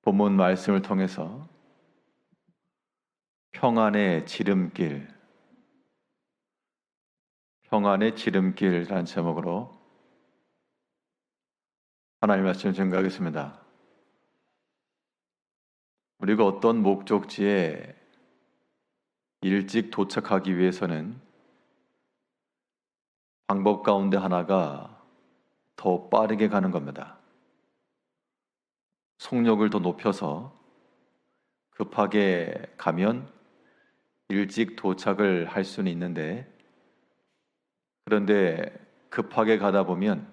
본문 말씀을 통해서 평안의 지름길, 평안의 지름길이라는 제목으로 하나님의 말씀을 증거하겠습니다. 우리가 어떤 목적지에 일찍 도착하기 위해서는 방법 가운데 하나가 더 빠르게 가는 겁니다. 속력을 더 높여서 급하게 가면 일찍 도착을 할 수는 있는데, 그런데 급하게 가다 보면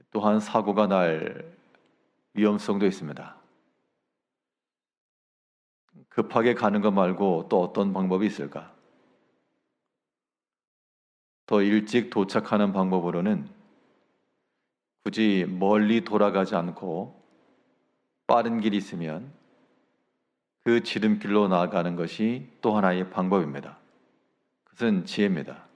또한 사고가 날 위험성도 있습니다. 급하게 가는 것 말고 또 어떤 방법이 있을까? 더 일찍 도착하는 방법으로는 굳이 멀리 돌아가지 않고 빠른 길이 있으면 그 지름길로 나아가는 것이 또 하나의 방법입니다. 그것은 지혜입니다.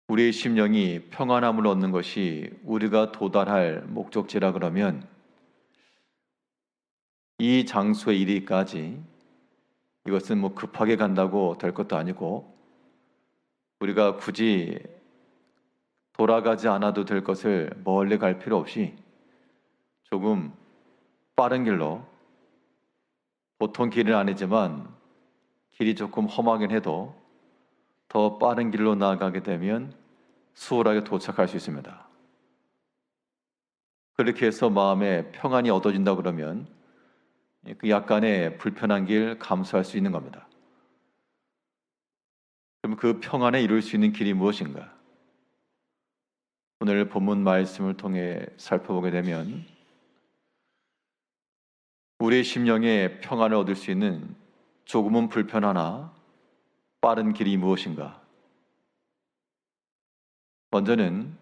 우리의 심령이 평안함을 얻는 것이 우리가 도달할 목적지라 그러면 이 장소에 이르기까지 이것은 급하게 간다고 될 것도 아니고 우리가 굳이 돌아가지 않아도 될 것을 멀리 갈 필요 없이 조금 빠른 길로, 보통 길은 아니지만 길이 조금 험하긴 해도 더 빠른 길로 나아가게 되면 수월하게 도착할 수 있습니다. 그렇게 해서 마음에 평안이 얻어진다 그러면 그 약간의 불편한 길 감수할 수 있는 겁니다. 그럼 그 평안에 이룰 수 있는 길이 무엇인가? 오늘 본문 말씀을 통해 살펴보게 되면 우리의 심령에 평안을 얻을 수 있는 조금은 불편하나 빠른 길이 무엇인가? 먼저는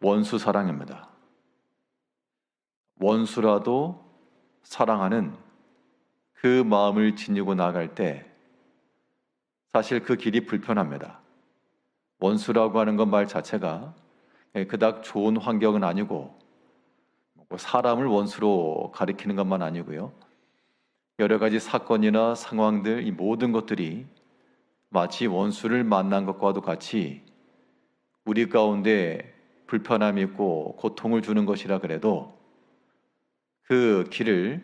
원수 사랑입니다. 원수라도 사랑하는 그 마음을 지니고 나아갈 때 사실 그 길이 불편합니다. 원수라고 하는 것 말 자체가 그닥 좋은 환경은 아니고 사람을 원수로 가리키는 것만 아니고요. 여러 가지 사건이나 상황들, 이 모든 것들이 마치 원수를 만난 것과도 같이 우리 가운데 불편함이 있고 고통을 주는 것이라 그래도 그 길을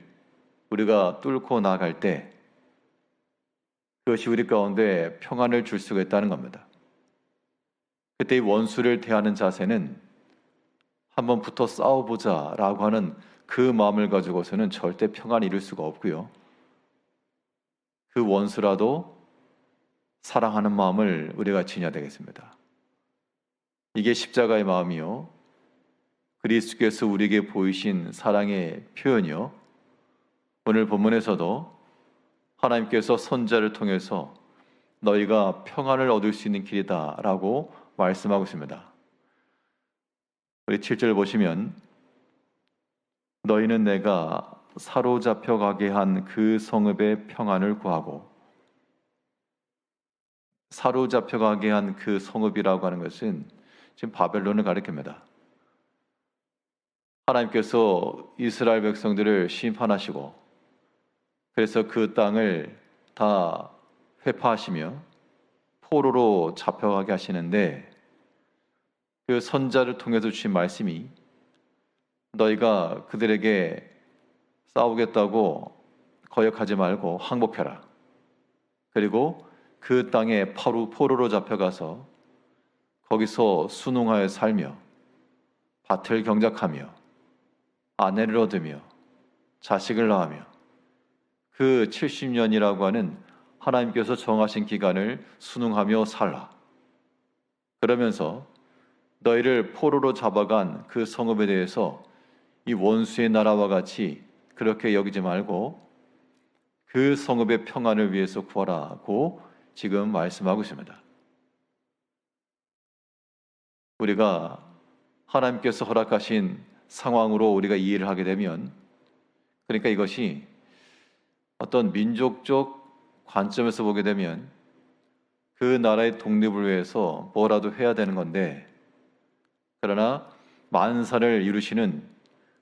우리가 뚫고 나아갈 때 그것이 우리 가운데 평안을 줄 수가 있다는 겁니다. 그때 이 원수를 대하는 자세는 한번 붙어 싸워보자 라고 하는 그 마음을 가지고서는 절대 평안을 이룰 수가 없고요. 그 원수라도 사랑하는 마음을 우리가 지녀야 되겠습니다. 이게 십자가의 마음이요, 그리스도께서 우리에게 보이신 사랑의 표현이요, 오늘 본문에서도 하나님께서 선자를 통해서 너희가 평안을 얻을 수 있는 길이다 라고 말씀하고 있습니다. 우리 7절 보시면 너희는 내가 사로잡혀 가게 한 그 성읍의 평안을 구하고, 사로잡혀 가게 한 그 성읍이라고 하는 것은 지금 바벨론을 가리킵니다. 하나님께서 이스라엘 백성들을 심판하시고 그래서 그 땅을 다 회파하시며 포로로 잡혀가게 하시는데, 그 선자를 통해서 주신 말씀이 너희가 그들에게 싸우겠다고 거역하지 말고 항복해라. 그리고 그 땅에 포로로 잡혀가서 거기서 순응하여 살며 밭을 경작하며 아내를 얻으며 자식을 낳으며 그 70년이라고 하는 하나님께서 정하신 기간을 순응하며 살라. 그러면서 너희를 포로로 잡아간 그 성읍에 대해서 이 원수의 나라와 같이 그렇게 여기지 말고 그 성읍의 평안을 위해서 구하라고 지금 말씀하고 있습니다. 우리가 하나님께서 허락하신 상황으로 우리가 이해를 하게 되면, 그러니까 이것이 어떤 민족적 관점에서 보게 되면 그 나라의 독립을 위해서 뭐라도 해야 되는 건데, 그러나 만사를 이루시는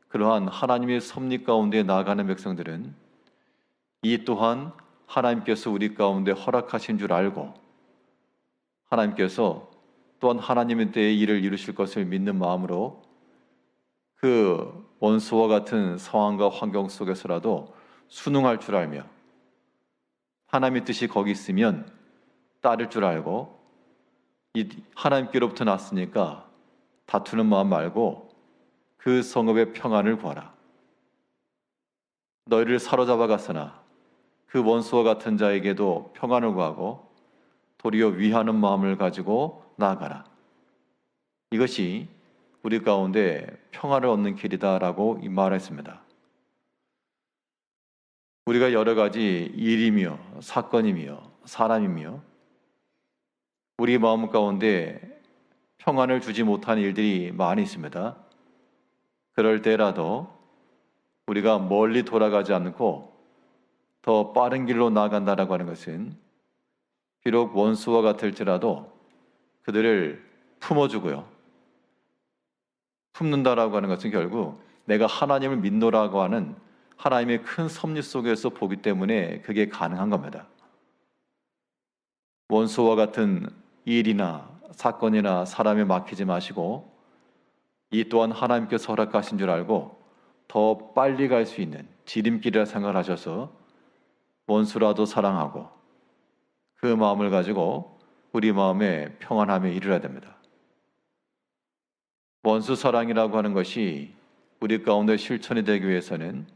그러한 하나님의 섭리 가운데 나아가는 백성들은 이 또한 하나님께서 우리 가운데 허락하신 줄 알고 하나님께서 또한 하나님의 때에 일을 이루실 것을 믿는 마음으로 그 원수와 같은 상황과 환경 속에서라도 순응할 줄 알며 하나님의 뜻이 거기 있으면 따를 줄 알고 이 하나님께로부터 났으니까 다투는 마음 말고 그 성읍의 평안을 구하라. 너희를 사로잡아 갔으나 그 원수와 같은 자에게도 평안을 구하고 도리어 위하는 마음을 가지고 나아가라. 이것이 우리 가운데 평안을 얻는 길이다라고 말했습니다. 우리가 여러 가지 일이며 사건이며 사람이며 우리 마음 가운데 평안을 주지 못한 일들이 많이 있습니다. 그럴 때라도 우리가 멀리 돌아가지 않고 더 빠른 길로 나아간다라고 하는 것은 비록 원수와 같을지라도 그들을 품어주고요. 품는다라고 하는 것은 결국 내가 하나님을 믿노라고 하는 하나님의 큰 섭리 속에서 보기 때문에 그게 가능한 겁니다. 원수와 같은 일이나 사건이나 사람에 맡기지 마시고 이 또한 하나님께서 허락하신 줄 알고 더 빨리 갈 수 있는 지름길이라 생각을 하셔서 원수라도 사랑하고 그 마음을 가지고 우리 마음에 평안함에 이르러야 됩니다. 원수 사랑이라고 하는 것이 우리 가운데 실천이 되기 위해서는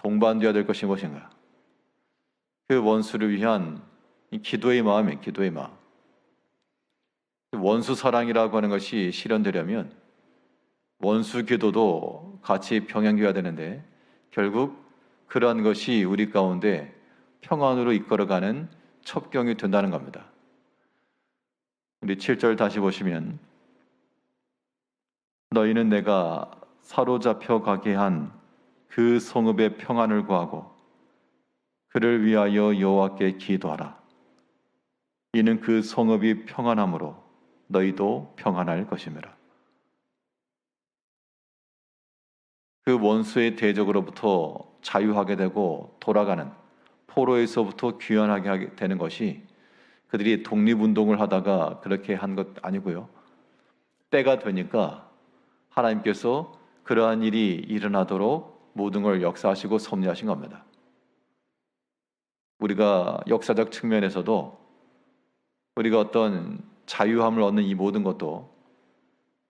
동반되어야 될 것이 무엇인가? 그 원수를 위한 기도의 마음이에요. 기도의 마음. 원수 사랑이라고 하는 것이 실현되려면 원수 기도도 같이 병행되어야 되는데 결국 그러한 것이 우리 가운데 평안으로 이끌어가는 첩경이 된다는 겁니다. 우리 7절 다시 보시면 너희는 내가 사로잡혀 가게 한 그 성읍의 평안을 구하고 그를 위하여 여호와께 기도하라. 이는 그 성읍이 평안함으로 너희도 평안할 것임이라. 그 원수의 대적으로부터 자유하게 되고 돌아가는 포로에서부터 귀환하게 하게 되는 것이 그들이 독립운동을 하다가 그렇게 한 것 아니고요. 때가 되니까 하나님께서 그러한 일이 일어나도록 모든 걸 역사하시고 섭리하신 겁니다. 우리가 역사적 측면에서도 우리가 어떤 자유함을 얻는 이 모든 것도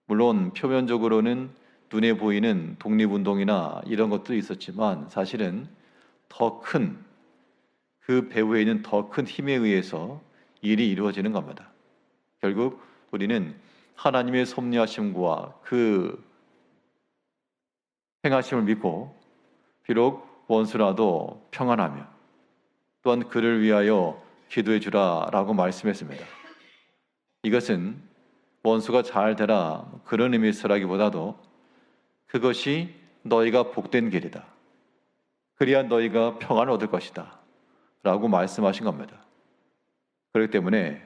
물론 표면적으로는 눈에 보이는 독립운동이나 이런 것도 있었지만 사실은 더 큰 그 배후에 있는 더 큰 힘에 의해서 일이 이루어지는 겁니다. 결국 우리는 하나님의 섭리하심과 그 행하심을 믿고 비록 원수라도 평안하며 또한 그를 위하여 기도해 주라라고 말씀했습니다. 이것은 원수가 잘 되라 그런 의미서라기보다도 그것이 너희가 복된 길이다. 그리야 너희가 평안을 얻을 것이다 라고 말씀하신 겁니다. 그렇기 때문에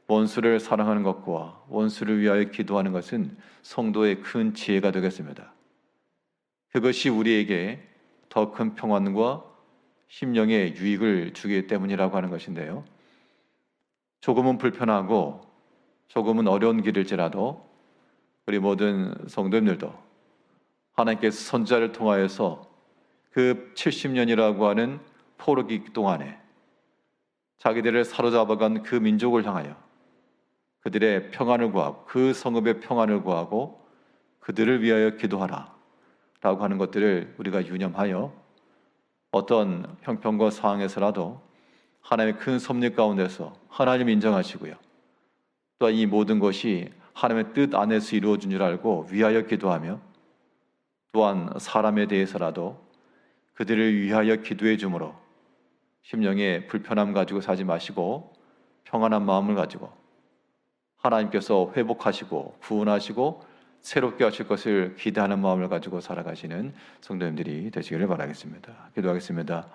원수를 사랑하는 것과 원수를 위하여 기도하는 것은 성도의 큰 지혜가 되겠습니다. 그것이 우리에게 더 큰 평안과 심령의 유익을 주기 때문이라고 하는 것인데요. 조금은 불편하고 조금은 어려운 길일지라도 우리 모든 성도님들도 하나님께서 선지자를 통하여서 그 70년이라고 하는 포로기 동안에 자기들을 사로잡아간 그 민족을 향하여 그들의 평안을 구하고 그 성읍의 평안을 구하고 그들을 위하여 기도하라 라고 하는 것들을 우리가 유념하여 어떤 형편과 상황에서라도 하나님의 큰 섭리 가운데서 하나님 인정하시고요. 또한 이 모든 것이 하나님의 뜻 안에서 이루어진 줄 알고 위하여 기도하며 또한 사람에 대해서라도 그들을 위하여 기도해 주므로 심령에 불편함 가지고 사지 마시고 평안한 마음을 가지고 하나님께서 회복하시고 구원하시고 새롭게 하실 것을 기대하는 마음을 가지고 살아가시는 성도님들이 되시기를 바라겠습니다. 기도하겠습니다.